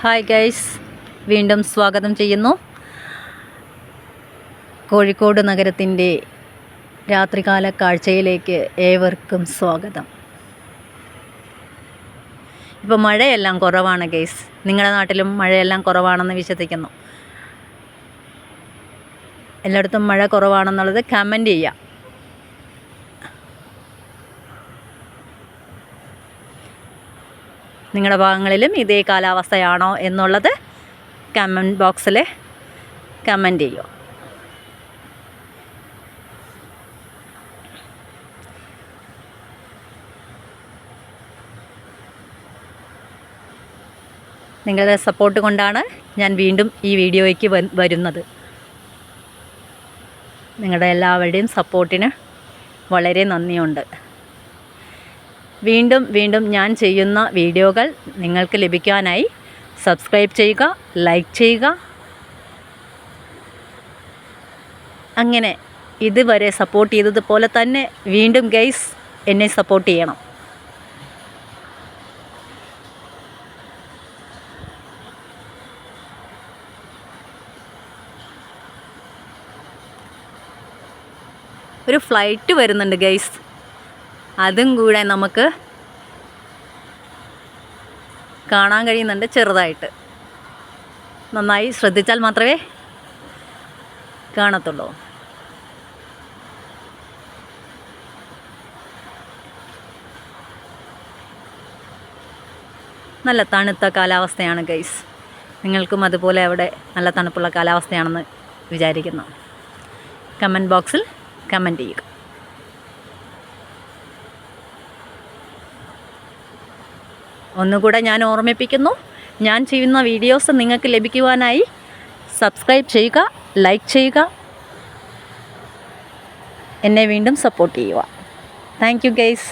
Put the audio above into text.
Hi guys, വീണ്ടും സ്വാഗതം ചെയ്യുന്നു. കോഴിക്കോട് നഗരത്തിൻ്റെ രാത്രികാല കാഴ്ചയിലേക്ക് ഏവർക്കും സ്വാഗതം. ഇപ്പോൾ മഴയെല്ലാം കുറവാണ് ഗൈസ്. നിങ്ങളുടെ നാട്ടിലും മഴയെല്ലാം കുറവാണെന്ന് വിശ്വസിക്കുന്നു. എല്ലായിടത്തും മഴ കുറവാണെന്നുള്ളത് കമൻറ്റ് ചെയ്യുക. നിങ്ങളുടെ ഭാഗങ്ങളിലും ഇതേ കാലാവസ്ഥയാണോ എന്നുള്ളത് കമൻറ്റ് ബോക്സിൽ കമൻറ്റ് ചെയ്യുക. നിങ്ങളുടെ സപ്പോർട്ട് കൊണ്ടാണ് ഞാൻ വീണ്ടും ഈ വീഡിയോയ്ക്ക് വരുന്നത്. നിങ്ങളുടെ എല്ലാവരുടെയും സപ്പോർട്ടിന് വളരെ നന്ദിയുണ്ട്. വീണ്ടും വീണ്ടും ഞാൻ ചെയ്യുന്ന വീഡിയോകൾ നിങ്ങൾക്ക് ലഭിക്കാനായി സബ്സ്ക്രൈബ് ചെയ്യുക, ലൈക്ക് ചെയ്യുക. അങ്ങനെ ഇതുവരെ സപ്പോർട്ട് ചെയ്തതുപോലെ തന്നെ വീണ്ടും ഗൈസ് എന്നെ സപ്പോർട്ട് ചെയ്യണം. ഒരു ഫ്ലൈറ്റ് വരുന്നുണ്ട് ഗൈസ്, അതും കൂടെ നമുക്ക് കാണാൻ കഴിയുന്നുണ്ട് ചെറുതായിട്ട്. നന്നായി ശ്രദ്ധിച്ചാൽ മാത്രമേ കാണത്തുള്ളൂ. നല്ല തണുത്ത കാലാവസ്ഥയാണ് ഗൈസ്. നിങ്ങൾക്കും അതുപോലെ അവിടെ നല്ല തണുപ്പുള്ള കാലാവസ്ഥയാണെന്ന് വിചാരിക്കുന്നു. കമൻറ്റ് ബോക്സിൽ കമൻറ്റ് ചെയ്യുക. ഒന്നുകൂടെ ഞാൻ ഓർമ്മിപ്പിക്കുന്നു, ഞാൻ ചെയ്യുന്ന വീഡിയോസ് നിങ്ങൾക്ക് ലഭിക്കുവാനായി സബ്സ്ക്രൈബ് ചെയ്യുക, ലൈക്ക് ചെയ്യുക, എന്നെ വീണ്ടും സപ്പോർട്ട് ചെയ്യുക. Thank you guys.